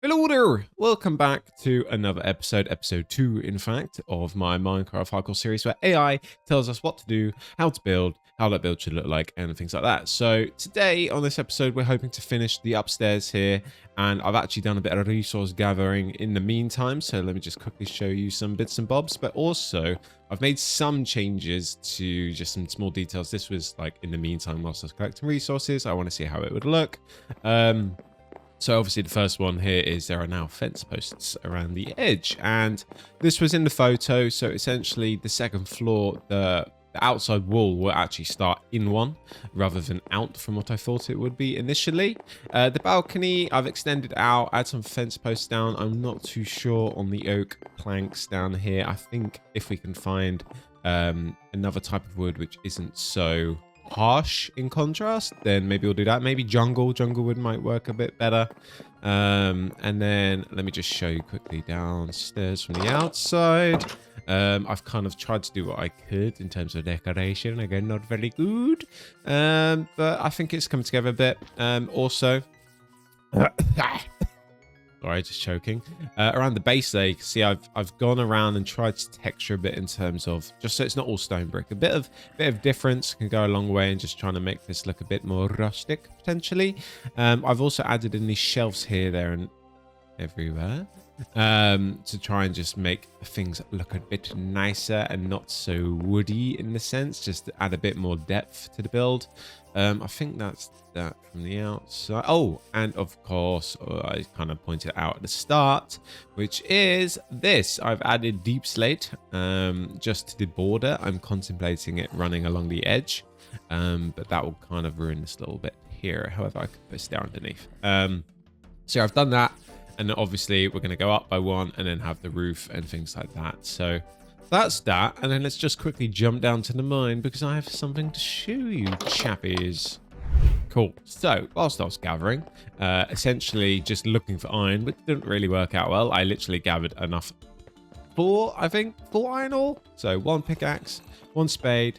Hello there! Welcome back to another episode 2, in fact, of my Minecraft hardcore series where AI tells us what to do, how to build, how that build should look like, and things like that. So today, on this episode, we're hoping to finish the upstairs here, and I've actually done a bit of resource gathering in the meantime, so let me just quickly show you some bits and bobs, but also, I've made some changes to just some small details. This was, like, in the meantime, whilst I was collecting resources. I want to see how it would look. So obviously the first one here is there are now fence posts around the edge, and this was in the photo. So essentially the second floor, the outside wall will actually start in one rather than out from what I thought it would be initially. The balcony I've extended out, add some fence posts down. I'm not too sure on the oak planks down here. I think if we can find another type of wood which isn't so harsh in contrast, then maybe we'll do that. Maybe jungle wood might work a bit better. And then let me just show you quickly downstairs from the outside. I've kind of tried to do what I could in terms of decoration. Again, not very good, but I think it's come together a bit. Also sorry, just choking. Around the base there, you can see I've gone around and tried to texture a bit in terms of just so it's not all stone brick. A bit of difference can go a long way in just trying to make this look a bit more rustic potentially. I've also added in these shelves here, there, and everywhere to try and just make things look a bit nicer and not so woody in the sense, just to add a bit more depth to the build. I think that's that from the outside. Oh, and of course, I kind of pointed out at the start, which is this. I've added deep slate just to the border. I'm contemplating it running along the edge, but that will kind of ruin this little bit here. However, I could put this down underneath. So I've done that. And obviously, we're going to go up by one and then have the roof and things like that. So that's that. And then let's just quickly jump down to the mine because I have something to show you, chappies. Cool. So whilst I was gathering, essentially just looking for iron, which didn't really work out well. I literally gathered enough for, I think, 4 iron ore. So 1 pickaxe, 1 spade,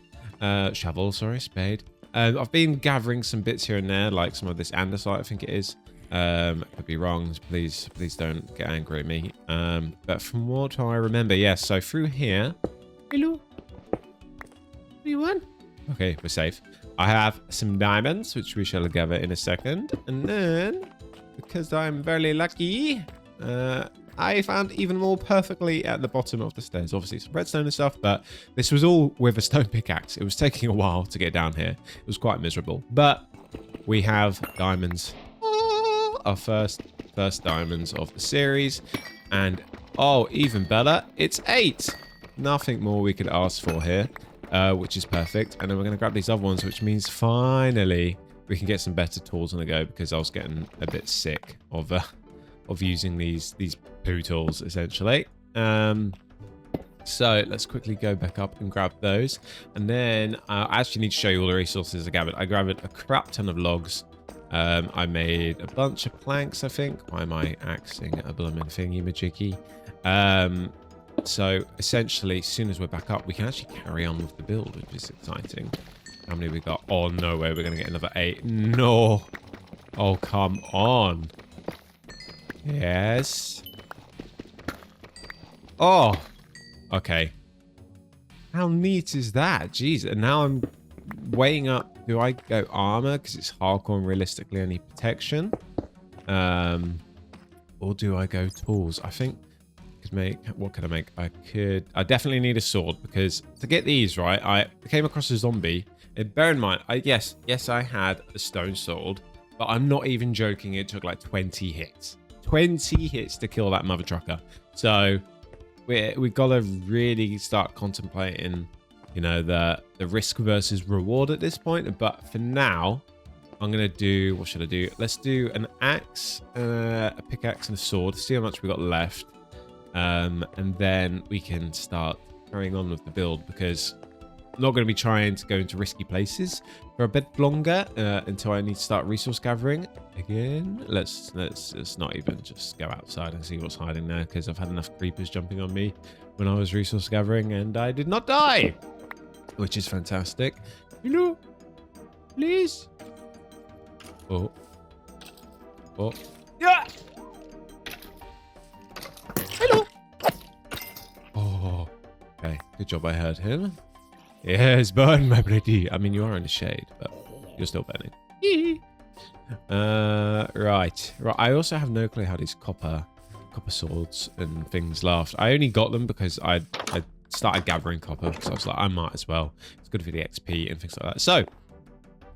shovel, sorry, spade. I've been gathering some bits here and there, like some of this andesite, I think it is. Could be wrong. Please don't get angry at me. But from what I remember, yes. So through here, hello, everyone. Okay, we're safe. I have some diamonds, which we shall gather in a second, and then because I'm very lucky, I found even more perfectly at the bottom of the stairs. Obviously, some redstone and stuff, but this was all with a stone pickaxe. It was taking a while to get down here. It was quite miserable, but we have diamonds. Our first diamonds of the series, and oh, even better, it's 8. Nothing more we could ask for here, which is perfect. And then we're going to grab these other ones, which means finally we can get some better tools on the go, because I was getting a bit sick of using these poo tools essentially. So let's quickly go back up and grab those, and then I actually need to show you all the resources I gathered. I gathered a crap ton of logs. I made a bunch of planks, I think. Why am I axing a blooming thingy majiggy? So essentially, as soon as we're back up, we can actually carry on with the build, which is exciting. How many we got? Oh, no way. We're going to get another 8. No. Oh, come on. Yes. Oh. Okay. How neat is that? Jeez. And now I'm weighing up. Do I go armor because it's hardcore and realistically any protection? Or do I go tools? I think I could make, what could I make? I definitely need a sword, because to get these right, I came across a zombie. And bear in mind, yes, I had a stone sword, but I'm not even joking. It took like 20 hits. 20 hits to kill that mother trucker. So we got to really start contemplating, you know, the risk versus reward at this point. But for now, I'm going to do, what should I do? Let's do an axe, a pickaxe, and a sword. See how much we got left. And then we can start carrying on with the build, because I'm not going to be trying to go into risky places for a bit longer until I need to start resource gathering again. Let's not even just go outside and see what's hiding there, because I've had enough creepers jumping on me when I was resource gathering and I did not die, which is fantastic. Hello, please. Oh, yeah. Good job I heard him. Yes, burn, my pretty. I mean, you are in the shade, but you're still burning. Right. I also have no clue how these copper swords and things last. I only got them because I started gathering copper because I was like, I might as well. It's good for the XP and things like that. So,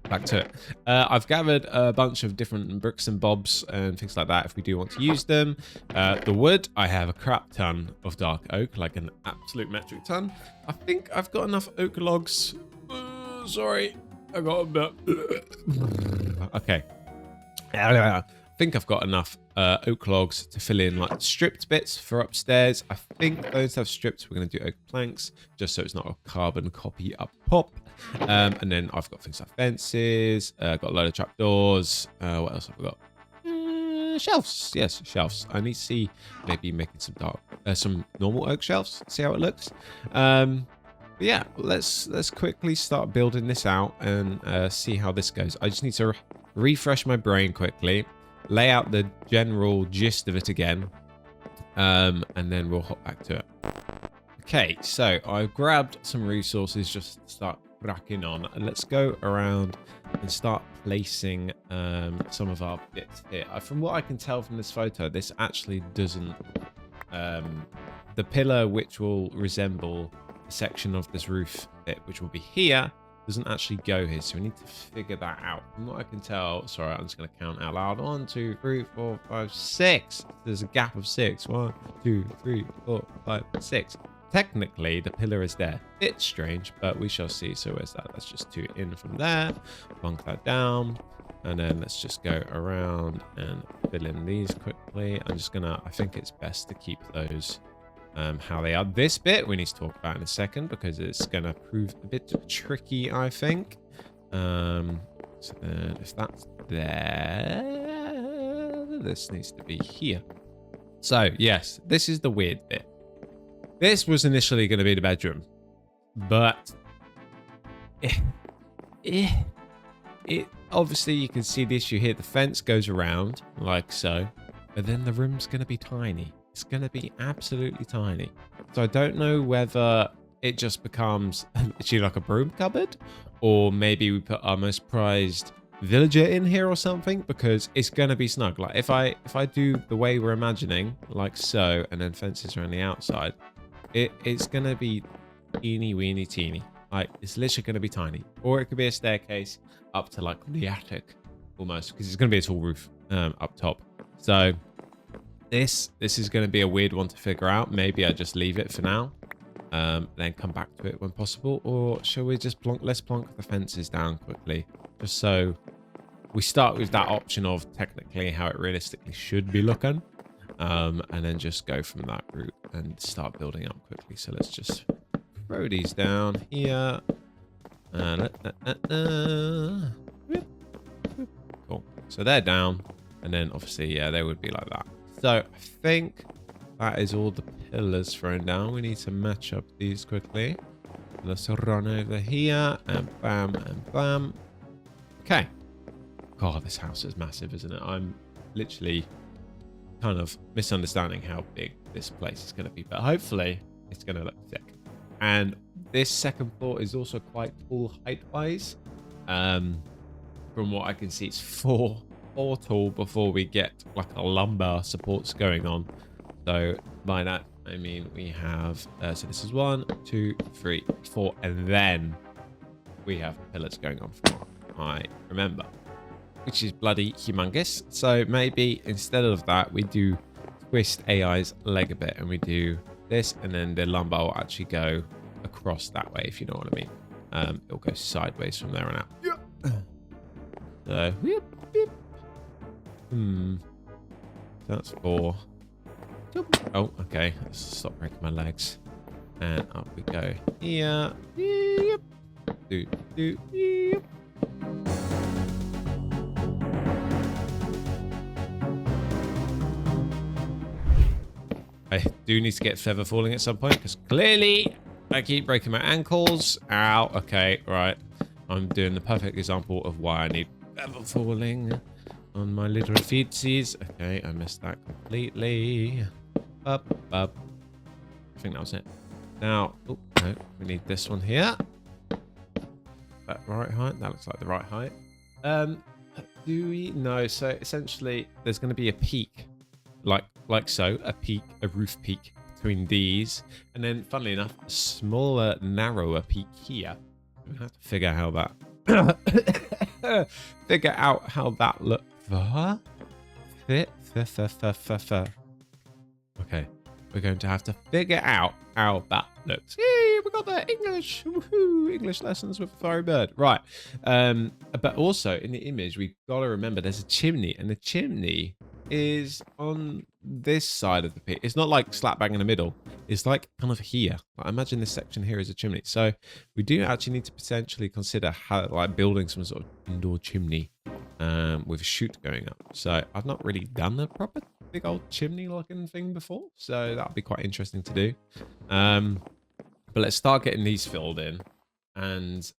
back to it. I've gathered a bunch of different bricks and bobs and things like that if we do want to use them. The wood, I have a crap ton of dark oak, like an absolute metric ton. I think I've got enough oak logs. Sorry, I got a bit. Okay. I think I've got enough oak logs to fill in like stripped bits for upstairs. I think those have stripped. We're going to do oak planks just so it's not a carbon copy up top. And then I've got things like fences. Got a load of trapdoors. What else have I got? Shelves. Yes, shelves. I need to see maybe making some normal oak shelves. See how it looks. But yeah, let's quickly start building this out and see how this goes. I just need to refresh my brain quickly, lay out the general gist of it again, and then we'll hop back to it. Okay, so I've grabbed some resources just to start cracking on, and let's go around and start placing some of our bits here. From what I can tell from this photo, this actually doesn't the pillar which will resemble a section of this roof bit which will be here doesn't actually go here, so we need to figure that out. From what I can tell, sorry, I'm just going to count out loud. 1, 2, 3, 4, 5, 6. There's a gap of 6. 1, 2, 3, 4, 5, 6. Technically, the pillar is there. It's strange, but we shall see. So where's that? Let's just 2 in from there. Plonk that down. And then let's just go around and fill in these quickly. I'm just going to, I think it's best to keep those how they are. This bit we need to talk about in a second because it's going to prove a bit tricky, I think. So then if that's there, this needs to be here. So yes, this is the weird bit. This was initially going to be the bedroom, but it obviously you can see the issue here. The fence goes around like so, but then the room's going to be tiny. It's going to be absolutely tiny. So I don't know whether it just becomes actually like a broom cupboard, or maybe we put our most prized villager in here or something, because it's going to be snug. Like if I do the way we're imagining, like so, and then fences around the outside, it's going to be teeny weeny teeny. Like it's literally going to be tiny. Or it could be a staircase up to like the attic almost, because it's going to be a tall roof up top. So this is going to be a weird one to figure out. Maybe I just leave it for now, then come back to it when possible. Or shall we just let's plonk the fences down quickly, just so we start with that option of technically how it realistically should be looking, and then just go from that route and start building up quickly. So let's just throw these down here. Cool. So they're down, and then obviously, yeah, they would be like that. So I think that is all the pillars thrown down. We need to match up these quickly. Let's run over here and bam and bam. Okay. God, this house is massive, isn't it? I'm literally kind of misunderstanding how big this place is going to be, but hopefully it's going to look sick. And this second floor is also quite tall height-wise. From what I can see, it's 4 tall before we get like a lumber supports going on. So by that I mean we have so this is 1, 2, 3, 4, and then we have pillars going on from what I remember, which is bloody humongous. So maybe instead of that we do twist AI's leg a bit and we do this, and then the lumber will actually go across that way, if you know what I mean. It'll go sideways from there on out. So that's 4. Oh, okay. Let's stop breaking my legs. And up we go here. Yep. Yep. I do need to get feather falling at some point, because clearly I keep breaking my ankles. Ow. Okay, right. I'm doing the perfect example of why I need feather falling on my little feetsies. Okay, I missed that completely. Up. I think that was it. Now, oh, no, we need this one here. That right height? That looks like the right height. Do we? No. So essentially, there's going to be a peak, like so, a roof peak between these, and then, funnily enough, a smaller, narrower peak here. We have to figure out how that looks. Okay, we're going to have to figure out how that looks. Yay, we got that English. Woohoo, English lessons with a fiery bird. Right. But also in the image, we've got to remember there's a chimney, and the chimney is on this side of the pit. It's not like slap bang in the middle. It's like kind of here. I imagine this section here is a chimney. So we do actually need to potentially consider how, like, building some sort of indoor chimney with a chute going up. So I've not really done a proper big old chimney looking thing before, so that'll be quite interesting to do. But let's start getting these filled in, and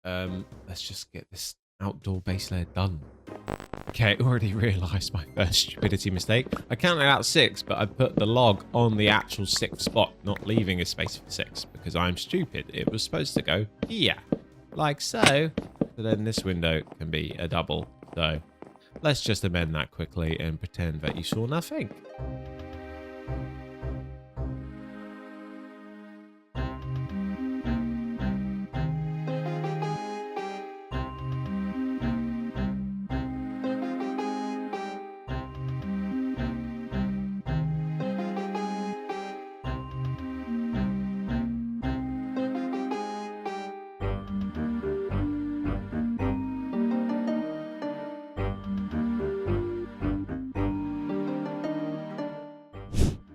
let's just get this outdoor base layer done. Okay, already realized my first stupidity mistake. I counted out 6, but I put the log on the actual 6th spot, not leaving a space for 6, because I'm stupid. It was supposed to go here, like so. So then this window can be a double. So let's just amend that quickly and pretend that you saw nothing.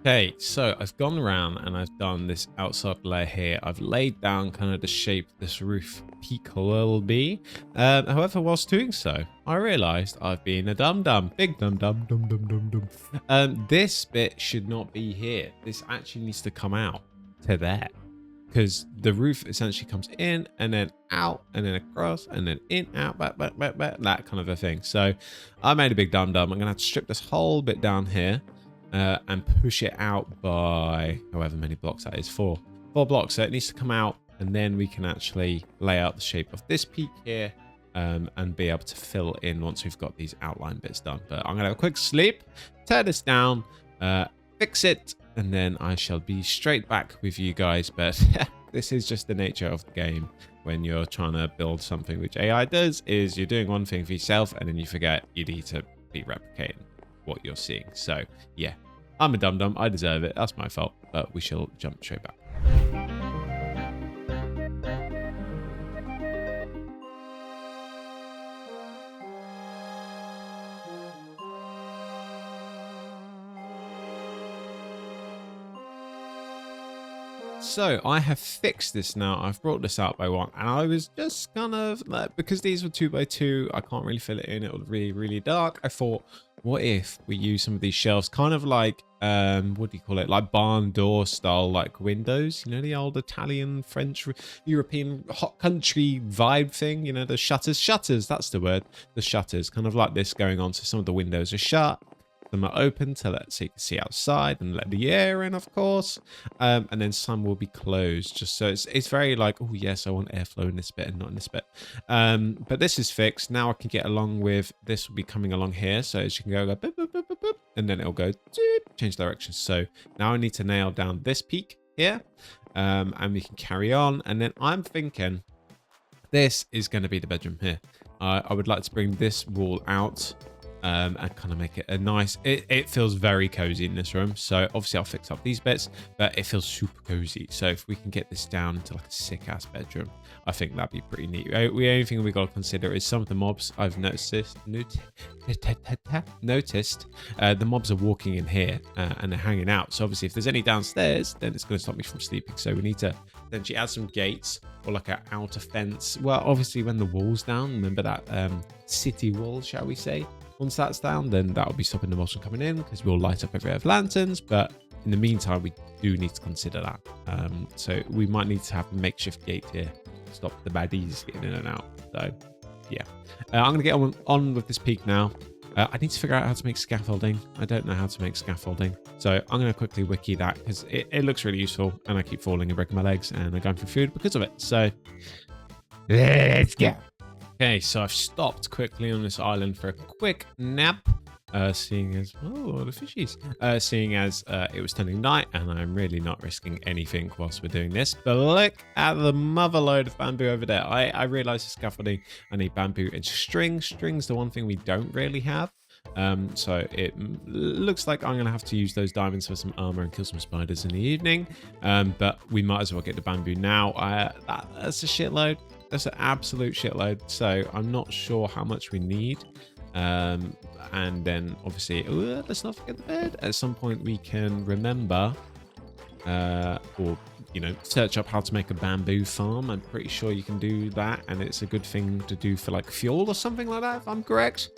Okay, so I've gone around and I've done this outside layer here. I've laid down kind of the shape this roof peak will be. However, whilst doing so, I realized I've been a dum-dum. Big dum-dum. This bit should not be here. This actually needs to come out to there, because the roof essentially comes in and then out and then across and then in, out, back, that kind of a thing. So I made a big dum-dum. I'm going to have to strip this whole bit down here. And push it out by however many blocks that is, 4 blocks. So it needs to come out, and then we can actually lay out the shape of this peak here, and be able to fill in once we've got these outline bits done. But I'm gonna have a quick sleep, tear this down, fix it, and then I shall be straight back with you guys. But this is just the nature of the game when you're trying to build something, which AI does, is you're doing one thing for yourself and then you forget you need to be replicating what you're seeing. So yeah, I'm a dum-dum, I deserve it, that's my fault, but we shall jump straight back. So I have fixed this now. I've brought this out by 1, and I was just kind of like, because these were 2x2, I can't really fill it in. It was really dark. I thought, what if we use some of these shelves, kind of like what do you call it, like barn door style, like windows, you know, the old Italian, French, European hot country vibe thing, you know, the shutters, that's the word, the shutters, kind of like this going on. So some of the windows are shut, some are open so that you can see outside and let the air in, of course, and then some will be closed, just so it's very like, oh yes, I want airflow in this bit and not in this bit. But this is fixed now. I can get along with this. Will be coming along here, so as you can go boop, boop, boop, boop, boop, and then it'll go change direction. So now I need to nail down this peak here, and we can carry on. And then I'm thinking this is going to be the bedroom here. I would like to bring this wall out, and kind of make it a nice, it feels very cozy in this room. So obviously I'll fix up these bits, but it feels super cozy. So if we can get this down into like a sick ass bedroom, I think that'd be pretty neat. The only thing we got to consider is some of the mobs I've noticed the mobs are walking in here, and they're hanging out. So obviously if there's any downstairs, then it's going to stop me from sleeping. So we need to potentially add some gates or like an outer fence. Well, obviously when the wall's down, remember that city wall, shall we say? Once that's down, then that'll be stopping the mobs from coming in, because we'll light up everywhere with lanterns. But in the meantime, we do need to consider that. So we might need to have a makeshift gate here to stop the baddies getting in and out. So yeah, I'm going to get on with this peak now. I need to figure out how to make scaffolding. I don't know how to make scaffolding. So I'm going to quickly wiki that because it looks really useful. And I keep falling and breaking my legs and I'm going for food because of it. So let's go. Okay, so I've stopped quickly on this island for a quick nap. Seeing as, oh, the fishies. Seeing as it was turning night and I'm really not risking anything whilst we're doing this. But look at the mother load of bamboo over there. I realized the scaffolding, I need bamboo and string. String's the one thing we don't really have. So it looks like I'm going to have to use those diamonds for some armor and kill some spiders in the evening. But we might as well get the bamboo now. That's a shitload. That's an absolute shitload. So I'm not sure how much we need. And then obviously, let's not forget the bed. At some point we can remember, or, you know, search up how to make a bamboo farm. I'm pretty sure you can do that. And it's a good thing to do for like fuel or something like that, if I'm correct.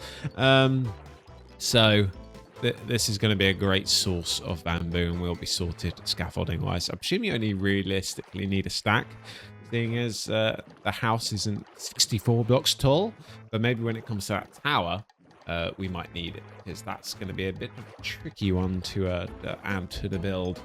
So this is going to be a great source of bamboo and we'll be sorted scaffolding wise. I presume you only realistically need a stack, seeing as the house isn't 64 blocks tall, but maybe when it comes to that tower, we might need it because that's going to be a bit of a tricky one to add to the build.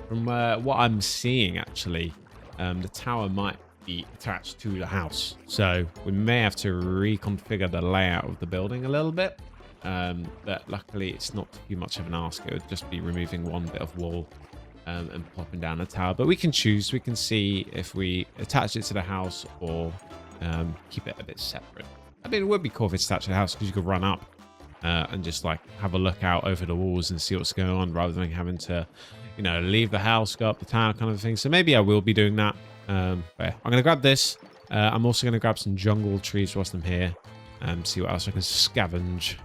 From what I'm seeing, actually, the tower might be attached to the house, so we may have to reconfigure the layout of the building a little bit. But luckily, it's not too much of an ask. It would just be removing one bit of wall and popping down the tower. But we can choose. We can see if we attach it to the house or keep it a bit separate. I mean, it would be cool if it's attached to the house because you could run up and just like have a look out over the walls and see what's going on rather than having to, you know, leave the house, go up the tower kind of thing. So maybe I will be doing that. But yeah, I'm going to grab this. I'm also going to grab some jungle trees whilst I'm here and see what else I can scavenge.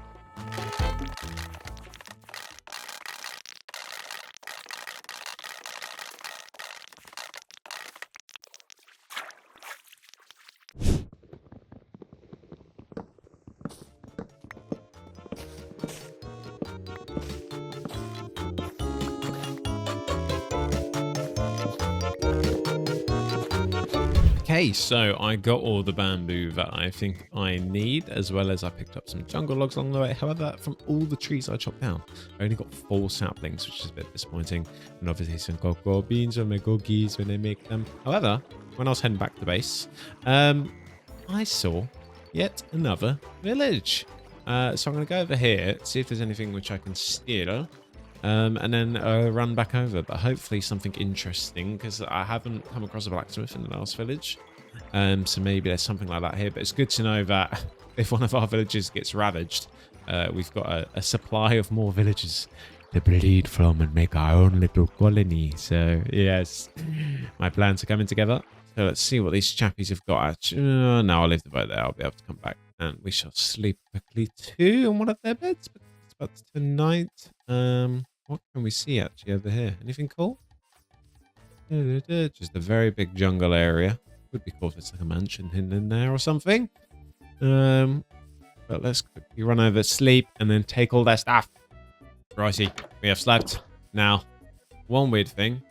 Okay, so I got all the bamboo that I think I need, as well as I picked up some jungle logs along the way. However, from all the trees I chopped down, I only got 4 saplings, which is a bit disappointing. And obviously some cocoa beans or cookies when they make them. However, when I was heading back to base, I saw yet another village. So I'm going to go over here, see if there's anything which I can steal. And then run back over, but hopefully something interesting because I haven't come across a blacksmith in the last village. So maybe there's something like that here, but it's good to know that if one of our villages gets ravaged, we've got a supply of more villages to breed from and make our own little colony. So yes, my plans are coming together. So let's see what these chappies have got. No, I'll leave the boat there. I'll be able to come back and we shall sleep quickly too on one of their beds. It's about to turn night. What can we see actually over here? Anything cool? Just a very big jungle area. Would be cool if it's like a mansion hidden in there or something. But let's quickly run over, sleep, and then take all their stuff. Righty, we have slept. Now, one weird thing.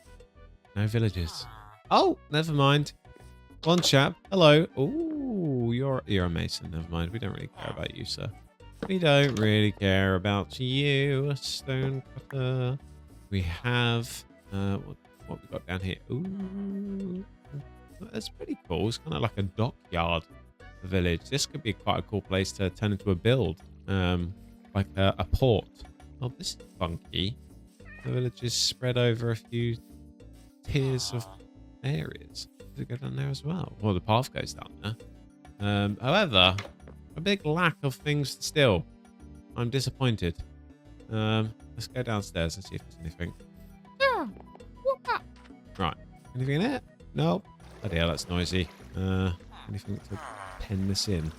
No villages. Oh, never mind. One chap. Hello. Ooh, you're a mason. Never mind. We don't really care about you, sir. We don't really care about you, stone cutter. We have what we got down here. Ooh, that's pretty cool. It's kind of like a dockyard village. This could be quite a cool place to turn into a build, like a port. Oh, this is funky. The village is spread over a few tiers of areas. Does it go down there as well? Well, the path goes down there. However, a big lack of things still. I'm disappointed. Let's go downstairs and see if there's anything. Right. Anything in it? Nope. Oh dear, that's noisy. Anything to pen this in?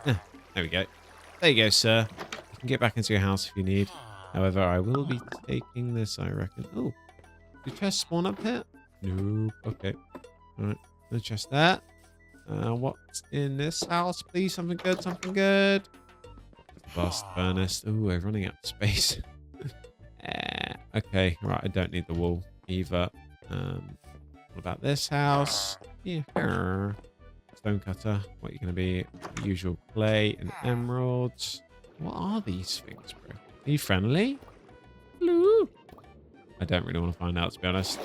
There we go. There you go, sir. You can get back into your house if you need. However, I will be taking this, I reckon. Oh, did chests spawn up here? Nope. Okay. All right. No chest there. What's in this house, please? Something good, something good. Blast furnace. Ooh, we're running out of space. Okay, right, I don't need the wool either. What about this house? Yeah. Stone cutter. What are you going to be? Usual clay and emeralds. What are these things, bro? Are you friendly? Hello? I don't really want to find out, to be honest.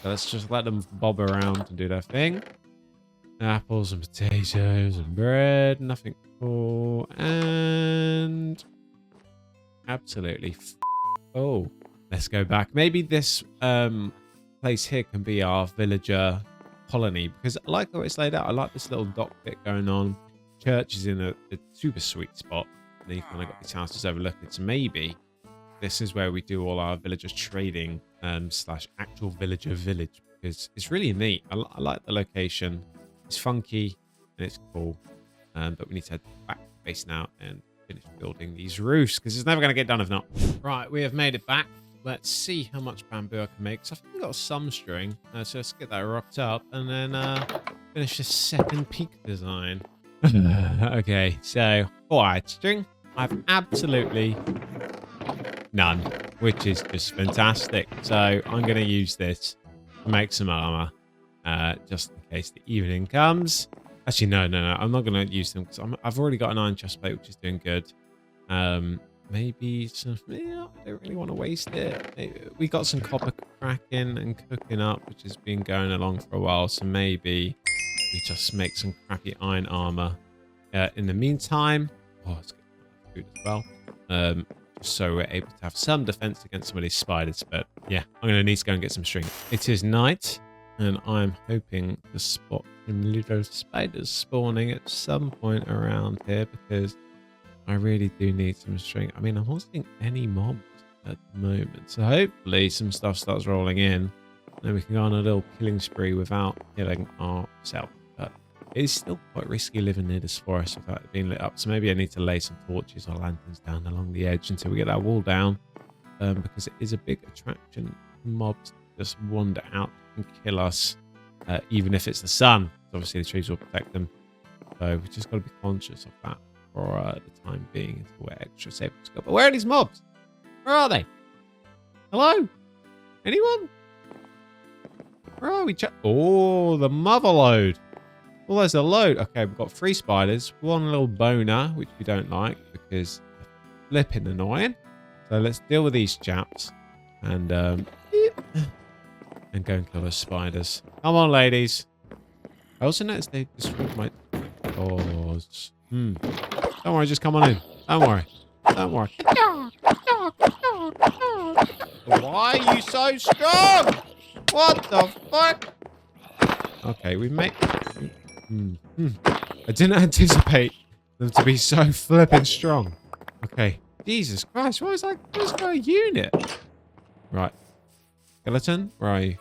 So let's just let them bob around and do their thing. Apples and potatoes and bread. Nothing cool. And absolutely. Oh, let's go back. Maybe this place here can be our villager colony, because I like how it's laid out. I like this little dock bit going on. Church is in a super sweet spot. And then you kind of got these houses overlooking. So maybe this is where we do all our villagers trading slash actual villager village, because it's really neat. I like the location. It's funky and it's cool. But we need to head back to base now and finish building these roofs, because it's never going to get done if not. Right, we have made it back. Let's see how much bamboo I can make. So I think we've got some string. So let's get that rocked up and then finish the second peak design. Okay, so white string. I have absolutely none, which is just fantastic. So I'm going to use this to make some armor, just in case the evening comes. Actually, no. I'm not going to use them because I've already got an iron chest plate, which is doing good. Maybe some. Yeah, I don't really want to waste it. We got some copper cracking and cooking up, which has been going along for a while. So maybe we just make some crappy iron armor. In the meantime, let's get food as well. So we're able to have some defense against some of these spiders. But yeah, I'm gonna need to go and get some string. It is night, and I'm hoping to spot some little spiders spawning at some point around here, because I really do need some string. I mean, I'm not seeing any mobs at the moment. So hopefully some stuff starts rolling in. Then we can go on a little killing spree without killing ourselves. But it is still quite risky living near this forest without it being lit up. So maybe I need to lay some torches or lanterns down along the edge until we get that wall down. Because it is a big attraction. Mobs just wander out and kill us. Even if it's the sun. Obviously the trees will protect them. So we just got to be conscious of that for the time being until we're extra safe to go. But where are these mobs? Where are they? Hello? Anyone? Where are we? Oh, the mother load. Well, there's a load. Okay, we've got 3 spiders. One little boner, which we don't like because they're flipping annoying. So let's deal with these chaps and go and kill those spiders. Come on, ladies. I also noticed they destroyed my doors. Don't worry, just come on in. Don't worry. Don't worry. Why are you so strong? What the fuck? Okay, we make... I didn't anticipate them to be so flipping strong. Okay. Jesus Christ, what is that? What's that unit? Right. Skeleton, where are you?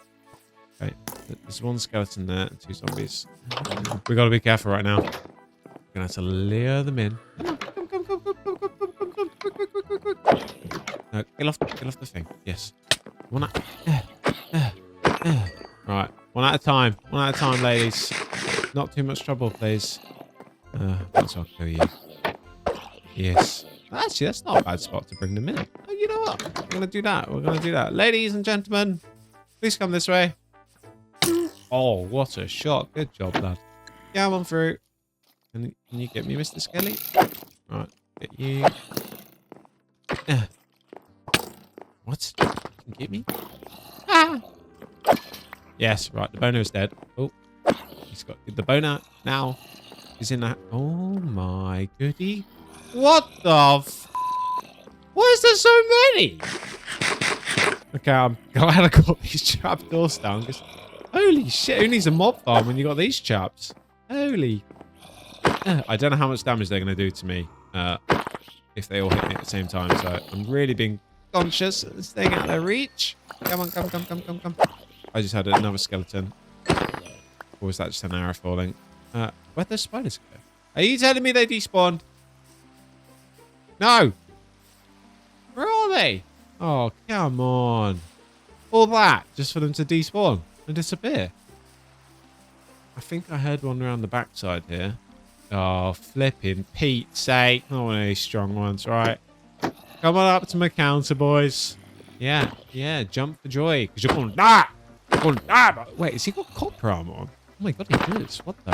Okay. There's one skeleton there and 2 zombies. We gotta be careful right now. We're gonna have to lure them in. Come. No, get off the thing. Yes. Right. One at a time, ladies. Not too much trouble, please. That's I'll kill you. Yes. Actually, that's not a bad spot to bring them in. Oh, you know what? We're gonna do that. Ladies and gentlemen, please come this way. Oh, what a shot. Good job, lad. Come on through. Can you get me, Mr. Skelly? Right, get you. What? Can you get me? Ah! Yes, right. The boner is dead. Oh, he's got the boner now. He's in that. Oh my goody. What the Why is there so many? Okay, I'm glad I got these trapdoors down. Because holy shit, who needs a mob farm when you got these chaps? Holy. I don't know how much damage they're going to do to me if they all hit me at the same time. So I'm really being conscious and staying out of their reach. Come on, come. I just had another skeleton. Or was that just an arrow falling? Where'd the spiders go? Are you telling me they despawned? No. Where are they? Oh, come on. All that just for them to despawn and disappear. I think I heard one around the backside here. Oh, flipping Pete's sake. Not one of these strong ones, right? Come on up to my counter, boys. Yeah, jump for joy. Because you're going to die. Wait, has he got copper armor on? Oh my god, he does. What the?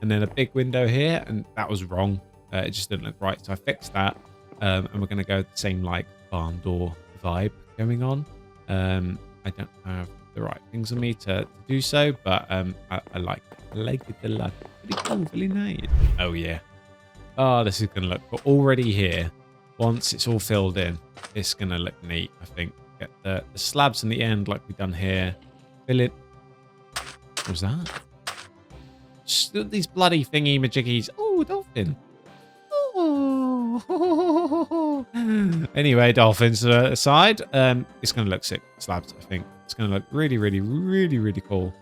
and then a big window here, and that was wrong. It just didn't look right, so I fixed that. And we're going to go the same like barn door vibe going on. I don't have the right things on me to do so, but I like it. I like it a lot. Pretty cool, really nice. Oh yeah. Oh, this is going to look, but already here, once it's all filled in, it's going to look neat, I think. Get the slabs in the end like we've done here. Fill it. What was that? These bloody thingy majiggies. Oh, dolphin. Oh. Anyway, dolphins aside, it's going to look sick. Slabs, I think. It's going to look really, really, really, really cool.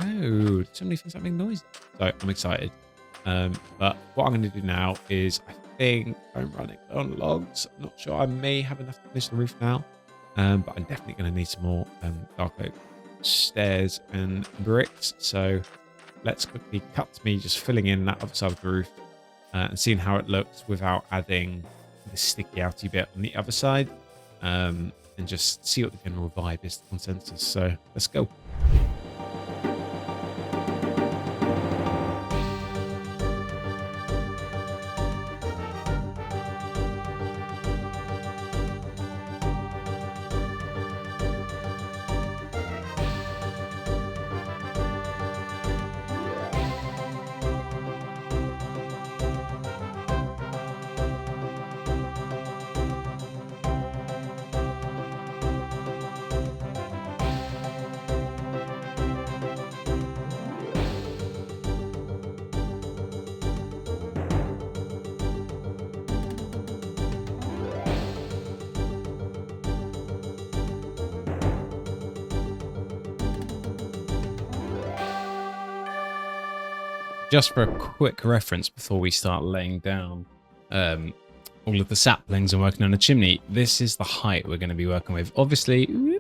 Oh, somebody thinks that big noise. So I'm excited. But what I'm going to do now is, I think I'm running on logs. I'm not sure. I may have enough to finish the roof now. But I'm definitely going to need some more dark oak stairs and bricks. So let's quickly cut to me just filling in that other side of the roof and seeing how it looks without adding the sticky outy bit on the other side, and just see what the general vibe is, the consensus. So let's go. Just for a quick reference before we start laying down all of the saplings and working on a chimney, this is the height we're going to be working with. Obviously,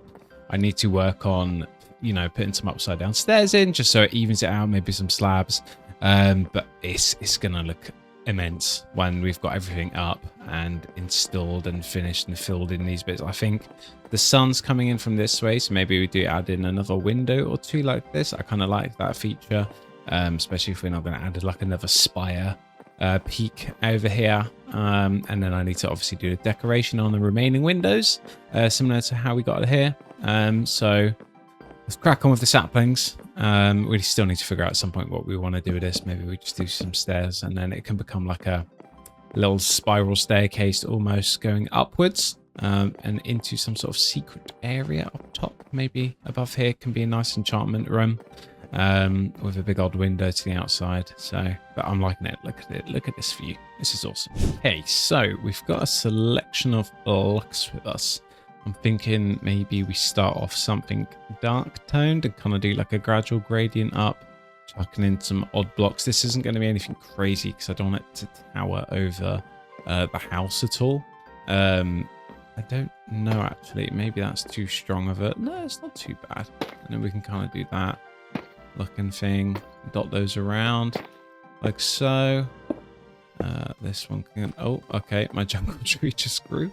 I need to work on, you know, putting some upside down stairs in just so it evens it out, maybe some slabs. But it's going to look immense when we've got everything up and installed and finished and filled in these bits. I think the sun's coming in from this way, so maybe we do add in another window or two like this. I kind of like that feature. Especially if we're not going to add like another spire peak over here. And then I need to obviously do the decoration on the remaining windows, similar to how we got it here. So let's crack on with the saplings. We still need to figure out at some point what we want to do with this. Maybe we just do some stairs and then it can become like a little spiral staircase almost going upwards and into some sort of secret area up top. Maybe above here can be a nice enchantment room. With a big old window to the outside. So, but I'm liking it. Look at it. Look at this view. This is awesome. Okay, so we've got a selection of blocks with us. I'm thinking maybe we start off something dark toned and kind of do like a gradual gradient up, chucking in some odd blocks. This isn't going to be anything crazy because I don't want it to tower over the house at all. I don't know actually. Maybe that's too strong of it. No, it's not too bad. And then we can kind of do that looking thing, dot those around like so. This one can, oh okay, my jungle tree just grew.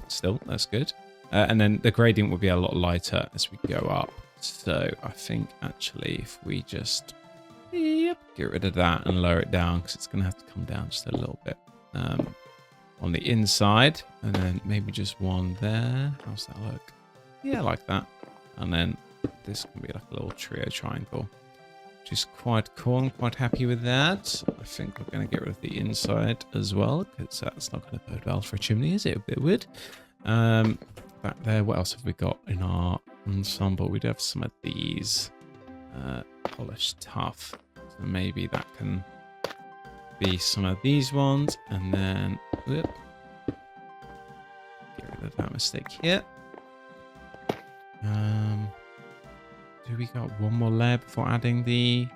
Still, that's good. And then the gradient will be a lot lighter as we go up. So I think actually if we just get rid of that and lower it down, because it's gonna have to come down just a little bit on the inside, and then maybe just one there. How's that look? Yeah, I like that. And then this can be like a little trio triangle, which is quite cool. I'm quite happy with that. I think we're going to get rid of the inside as well, because that's not going to bode well for a chimney, is it? A bit weird. Back there, what else have we got in our ensemble? We do have some of these polished tough. So maybe that can be some of these ones. And then, whoop, get rid of that mistake here. Do we got one more layer before adding the...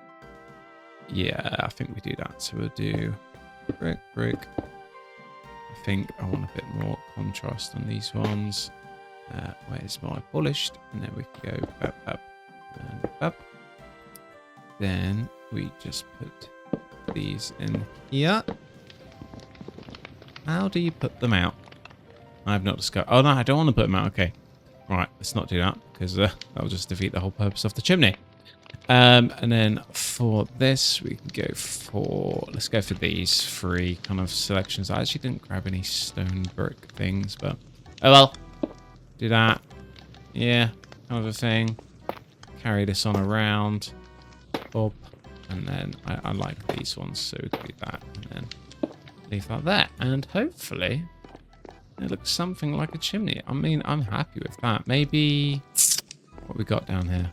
Yeah, I think we do that. So we'll do brick, brick. I think I want a bit more contrast on these ones. Where's my polished? And then we can go up, up, and up. Then we just put these in here. How do you put them out? I have not discovered. Oh no, I don't want to put them out. Okay. Right, let's not do that, because that will just defeat the whole purpose of the chimney. And then for this, we can go for, let's go for these 3 kind of selections. I actually didn't grab any stone brick things, but oh well. Do that. Yeah, kind of a thing. Carry this on around. Bob. And then I like these ones, so we can do that. And then leave that there. And hopefully it looks something like a chimney. I mean, I'm happy with that. Maybe what we got down here.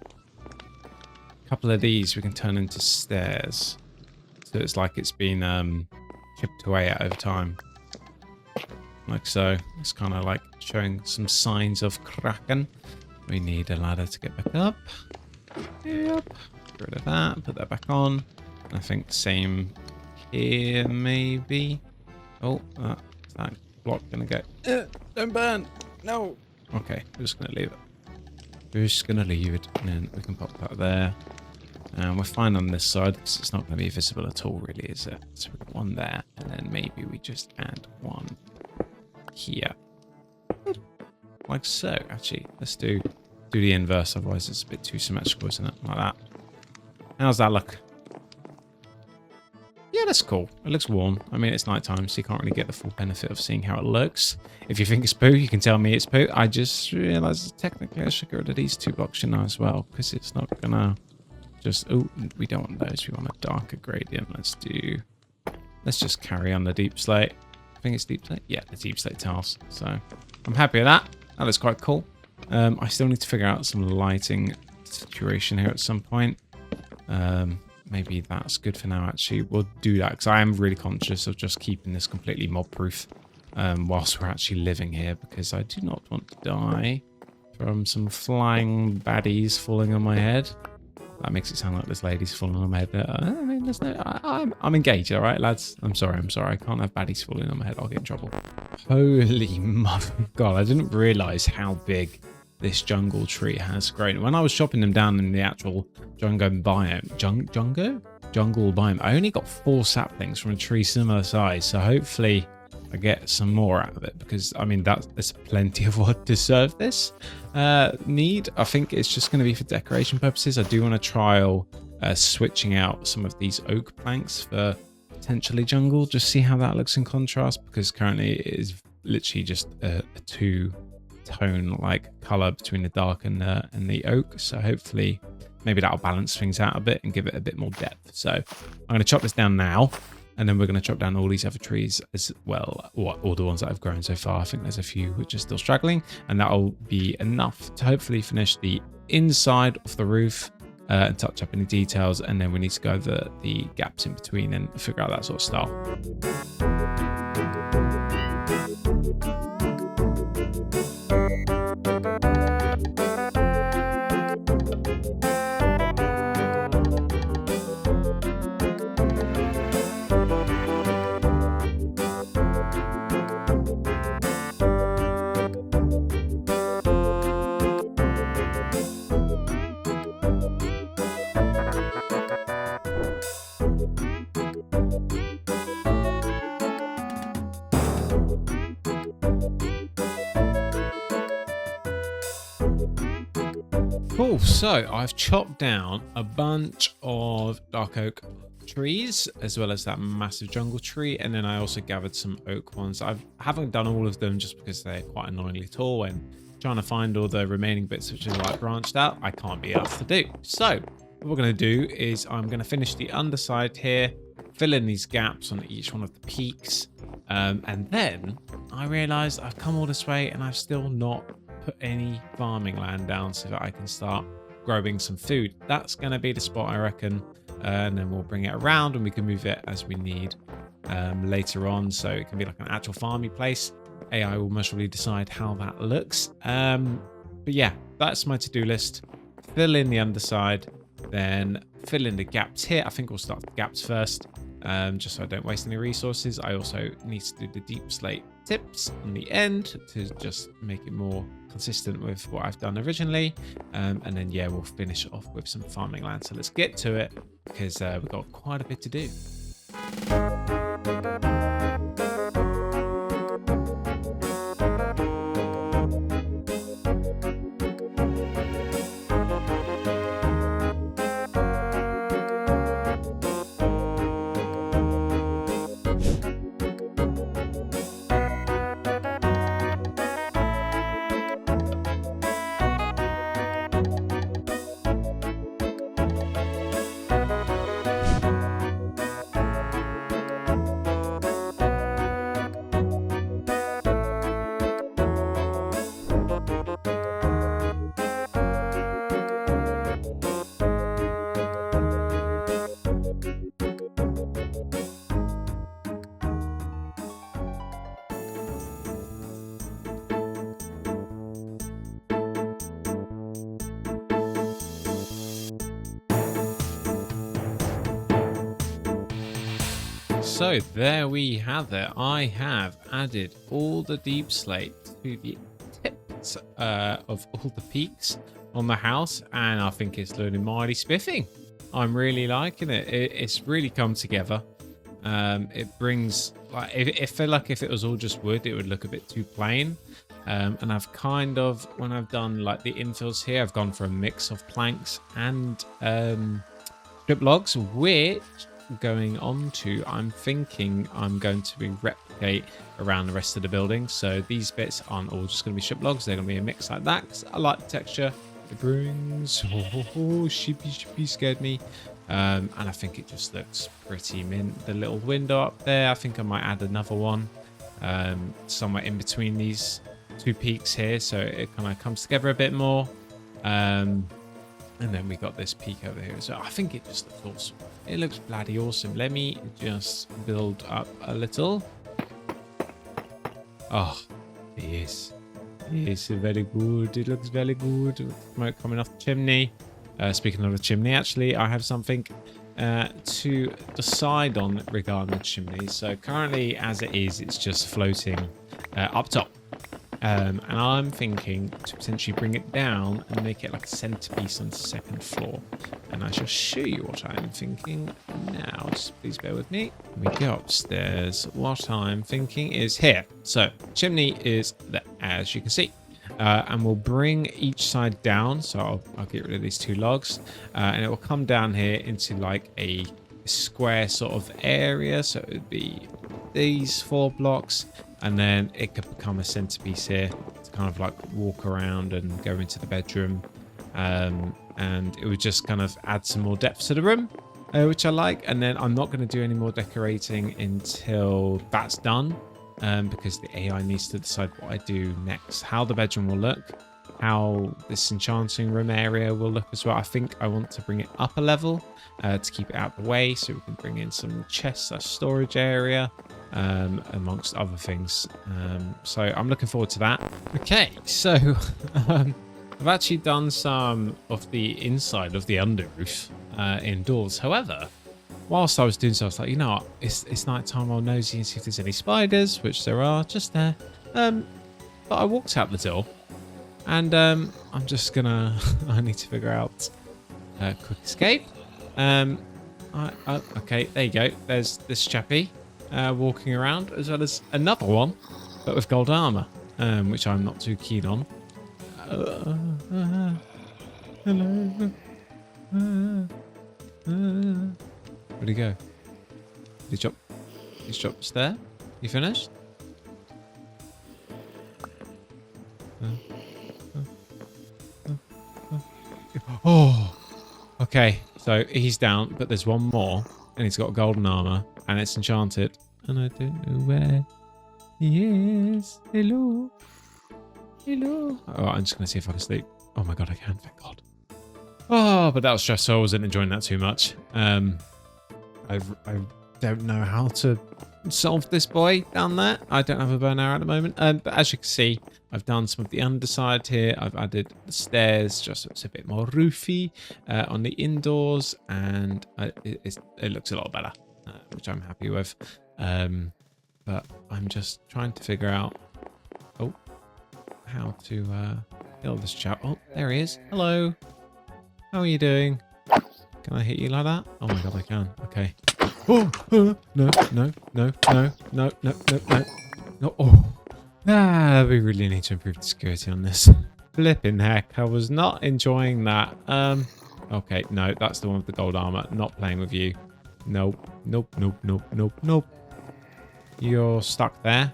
Couple of these we can turn into stairs, so it's like it's been chipped away at over time, like so. It's kind of like showing some signs of cracking. We need a ladder to get back up. Yep, get rid of that, put that back on. I think same here maybe. Oh, is that block gonna go? Don't burn, no. Okay, we're just gonna leave it. We're just gonna leave it, and then we can pop that there. And we're fine on this side because it's not going to be visible at all, really, is it? So we've got one there, and then maybe we just add one here. Like so. Actually, let's do the inverse, otherwise it's a bit too symmetrical, isn't it? Like that. How's that look? Yeah, that's cool. It looks worn. I mean, it's nighttime, so you can't really get the full benefit of seeing how it looks. If you think it's poo, you can tell me it's poo. I just realised technically I should get rid of these 2 blocks, shouldn't I, as well? Because it's not going to... Just, oh, we don't want those. We want a darker gradient. Let's just carry on the deep slate. I think it's deep slate. Yeah, the deep slate tiles. So I'm happy with that. That looks quite cool. I still need to figure out some lighting situation here at some point. Maybe that's good for now, actually. We'll do that because I am really conscious of just keeping this completely mob proof whilst we're actually living here, because I do not want to die from some flying baddies falling on my head. That makes it sound like this lady's falling on my head. I mean, there's no... I'm engaged, all right, lads? I'm sorry. I can't have baddies falling on my head. I'll get in trouble. Holy mother of God. I didn't realise how big this jungle tree has grown. When I was chopping them down in the actual jungle biome... Jungle biome. I only got 4 saplings from a tree similar size. So hopefully I get some more out of it, because I mean there's plenty of wood to serve this need. I think it's just going to be for decoration purposes. I do want to trial switching out some of these oak planks for potentially jungle, just see how that looks in contrast, because currently it is literally just a 2-tone like color between the dark and the oak. So hopefully maybe that'll balance things out a bit and give it a bit more depth. So I'm going to chop this down now. And then we're going to chop down all these other trees as well, all the ones that have grown so far. I think there's a few which are still struggling, and that'll be enough to hopefully finish the inside of the roof and touch up any details. And then we need to go over the gaps in between and figure out that sort of style. Cool, so I've chopped down a bunch of dark oak trees as well as that massive jungle tree, and then I also gathered some oak ones. I haven't done all of them just because they're quite annoyingly tall, and trying to find all the remaining bits which are like branched out, I can't be asked to do. So what we're going to do is I'm going to finish the underside here, fill in these gaps on each one of the peaks, and then I realized I've come all this way and I've still not put any farming land down so that I can start growing some food. That's going to be the spot, I reckon, and then we'll bring it around and we can move it as we need later on, so it can be like an actual farming place. AI will most probably decide how that looks, but yeah, that's my to-do list. Fill in the underside, then fill in the gaps here. I think we'll start with the gaps first, just so I don't waste any resources. I also need to do the deep slate tips on the end to just make it more consistent with what I've done originally, and then yeah, we'll finish off with some farming land. So let's get to it, because we've got quite a bit to do. So there we have it. I have added all the deep slate to the tips of all the peaks on the house, and I think it's looking mighty spiffing. I'm really liking it. It's really come together. It brings, like, it felt like if it was all just wood, it would look a bit too plain. And I've kind of, when I've done like the infills here, I've gone for a mix of planks and strip logs, which going on to, I'm thinking I'm going to replicate around the rest of the building. So these bits aren't all just going to be strip logs. They're going to be a mix like that, 'cause I like the texture it brings. Sheepy scared me. And I think it just looks pretty mint. The little window up there, I think I might add another one somewhere in between these two peaks here, so it kind of comes together a bit more. And then we got this peak over here. So I think it just looks awesome. It looks bloody awesome. Let me just build up a little. Oh, yes. It's very good. It looks very good. Smoke coming off the chimney. Speaking of the chimney, actually, I have something to decide on regarding the chimney. So currently, as it is, it's just floating up top. And I'm thinking to potentially bring it down and make it like a centerpiece on the second floor. And I shall show you what I'm thinking now. Just please bear with me. We go upstairs. What I'm thinking is here. So chimney is there, as you can see. And we'll bring each side down. So I'll get rid of these two logs. And it will come down here into like a square sort of area. So it would be these 4 blocks. And then it could become a centerpiece here to kind of like walk around and go into the bedroom. And it would just kind of add some more depth to the room, which I like. And then I'm not going to do any more decorating until that's done, because the AI needs to decide what I do next, how the bedroom will look, how this enchanting room area will look as well. I think I want to bring it up a level to keep it out of the way, so we can bring in some chests, storage area, amongst other things. So I'm looking forward to that. Okay, so I've actually done some of the inside of the under roof indoors. However, whilst I was doing so, I was like, you know what, it's night time, I'll nosy and see if there's any spiders, which there are just there. But I walked out the door, and I'm just gonna I need to figure out a quick escape. Okay, there you go. There's this chappie walking around, as well as another one, but with gold armor, which I'm not too keen on. Hello. Where'd he go? Did he drop the stair? You finished? Oh, okay. So he's down, but there's one more, and he's got golden armor, and it's enchanted, and I don't know where he is. Hello. Hello. Oh, I'm just gonna see if I can sleep. Oh my god, I can. Thank God. Oh, but that was stressful. I wasn't enjoying that too much. I don't know how to solve this boy down there. I don't have a bow and arrow at the moment. But as you can see, I've done some of the underside here. I've added the stairs just so it's a bit more roofy on the indoors, and it looks a lot better, which I'm happy with. But I'm just trying to figure out how to kill this chap. Oh, there he is. Hello. How are you doing? Can I hit you like that? Oh my god, I can. Okay. Oh, no. Oh. We really need to improve the security on this. Flipping heck, I was not enjoying that. Okay, no, that's the one with the gold armor. Not playing with you. Nope. You're stuck there.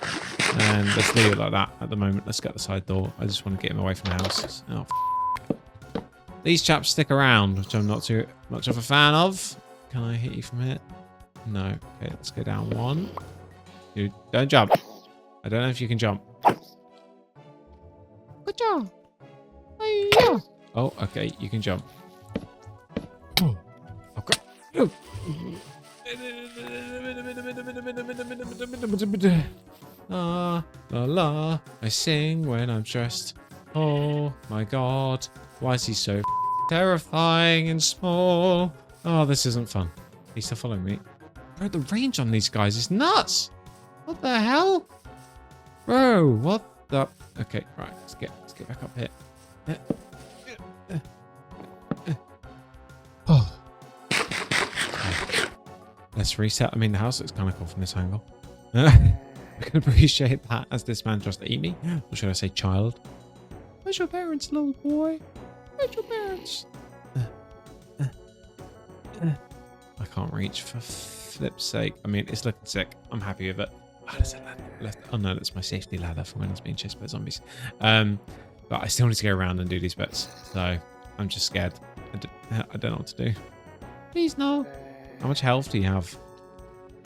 And let's leave it like that at the moment. Let's get the side door. I just want to get him away from the house. Oh, these chaps stick around, which I'm not too much of a fan of. Can I hit you from here? No. Okay, let's go down one. Dude, don't jump. I don't know if you can jump. Good job. Oh, okay, you can jump. Oh, okay. La la la, I sing when I'm stressed. Oh my god, why is he so terrifying and small? Oh, this isn't fun. He's still following me. Bro, the range on these guys is nuts. What the hell? Bro, what the... Okay, right, let's get back up here. Oh. Let's reset. I mean, the house looks kind of cool from this angle. I can appreciate that as this man just ate me. Or should I say child? Where's your parents, little boy? Where's your parents? I can't reach for flip's sake. I mean, it's looking sick. I'm happy with it. Oh, there's a ladder left. Oh no, that's my safety ladder for when I was being chased by zombies. But I still need to go around and do these bits. So I'm just scared. I don't know what to do. Please no. How much health do you have?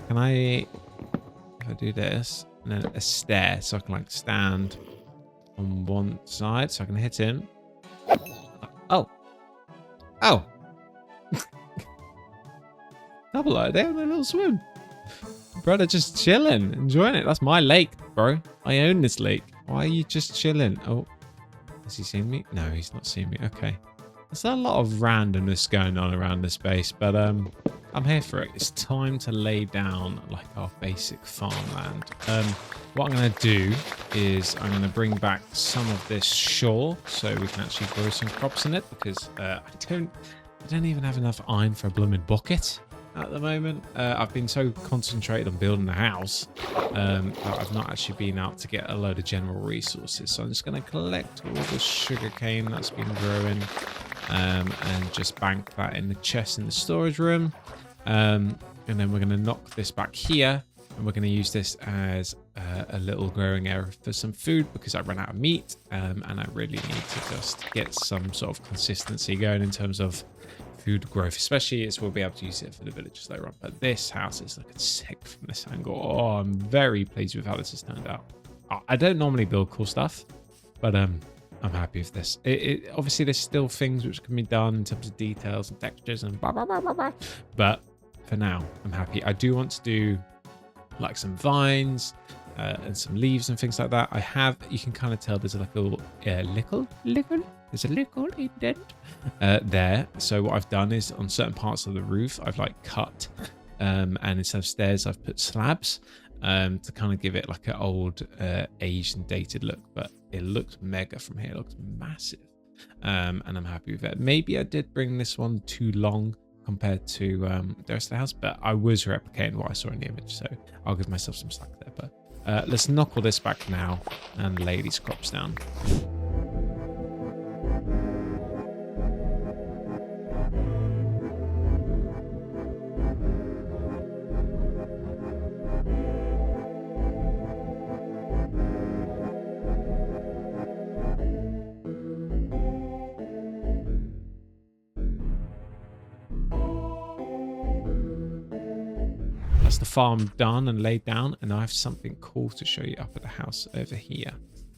Can I... If I do this, and then a stair, so I can like stand on one side, so I can hit him. Oh. Oh. Double out there, a little swim. Brother just chilling, enjoying it. That's my lake, bro. I own this lake. Why are you just chilling? Oh, has he seen me? No, he's not seen me. Okay. There's a lot of randomness going on around this base, but I'm here for it. It's time to lay down like our basic farmland. What I'm going to do is I'm going to bring back some of this shore so we can actually grow some crops in it, because I don't even have enough iron for a blooming bucket at the moment. I've been so concentrated on building the house that I've not actually been out to get a load of general resources. So I'm just going to collect all the sugarcane that's been growing and just bank that in the chest in the storage room. And then we're going to knock this back here, and we're going to use this as a little growing area for some food, because I ran out of meat, and I really need to just get some sort of consistency going in terms of food growth, especially as we'll be able to use it for the villagers later on. But this house is looking sick from this angle. Oh, I'm very pleased with how this has turned out. I don't normally build cool stuff, but I'm happy with this. Obviously there's still things which can be done in terms of details and textures and blah blah blah blah blah, but for now I'm happy. I do want to do like some vines and some leaves and things like that. I have, you can kind of tell there's like a little there's a little indent there. So what I've done is on certain parts of the roof I've like cut and instead of stairs I've put slabs to kind of give it like an old aged and dated look, but it looks mega from here. It looks massive, and I'm happy with it. Maybe I did bring this one too long compared to the rest of the house, but I was replicating what I saw in the image, so I'll give myself some slack there. But let's knock all this back now and lay these crops down. The farm done and laid down, and I have something cool to show you up at the house over here.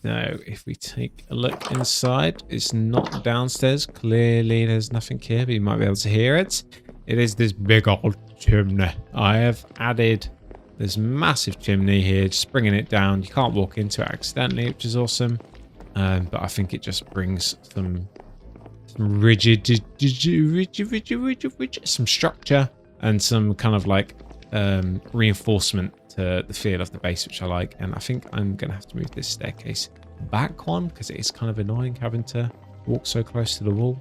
So if we take a look inside, it's not downstairs. Clearly there's nothing here, but you might be able to hear it. It is this big old chimney. I have added this massive chimney here, just bringing it down. You can't walk into it accidentally, which is awesome, but I think it just brings some some structure and some kind of like reinforcement to the feel of the base, which I like. And I think I'm gonna have to move this staircase back one, because it is kind of annoying having to walk so close to the wall,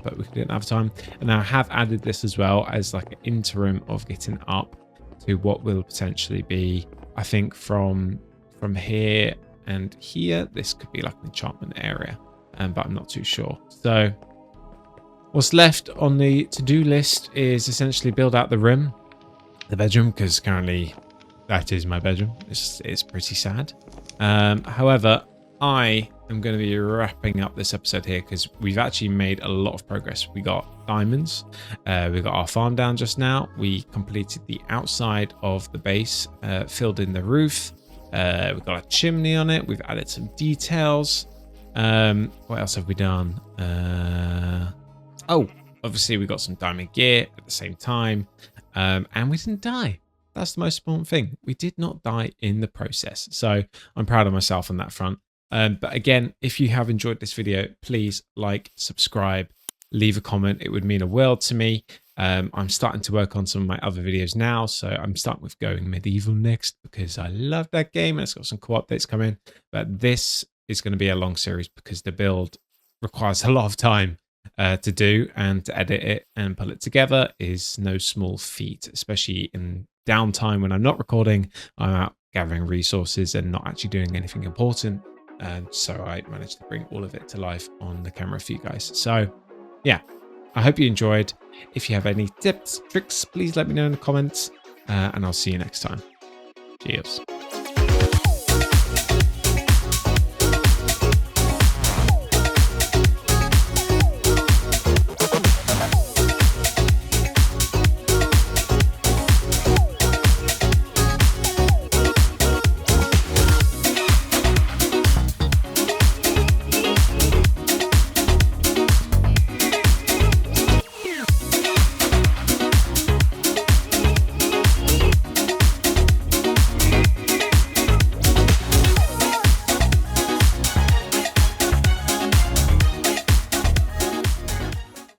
but we didn't have time. And I have added this as well as like an interim of getting up to what will potentially be, I think from here and here, this could be like an enchantment area, but I'm not too sure. So what's left on the to-do list is essentially build out the room, the bedroom, because currently that is my bedroom. It's pretty sad. However, I am going to be wrapping up this episode here, because we've actually made a lot of progress. We got diamonds, we got our farm down just now, we completed the outside of the base, filled in the roof, we've got a chimney on it, we've added some details. What else have we done? Oh, obviously we got some diamond gear at the same time. And we didn't die. That's the most important thing. We did not die in the process. So I'm proud of myself on that front. But again, if you have enjoyed this video, please like, subscribe, leave a comment. It would mean a world to me. I'm starting to work on some of my other videos now. So I'm starting with Going Medieval next because I love that game and it's got some cool updates coming. But this is going to be a long series because the build requires a lot of time to do, and to edit it and pull it together is no small feat, especially in downtime when I'm not recording. I'm out gathering resources and not actually doing anything important. So I managed to bring all of it to life on the camera for you guys. So yeah, I hope you enjoyed. If you have any tips, tricks, please let me know in the comments, and I'll see you next time. Cheers.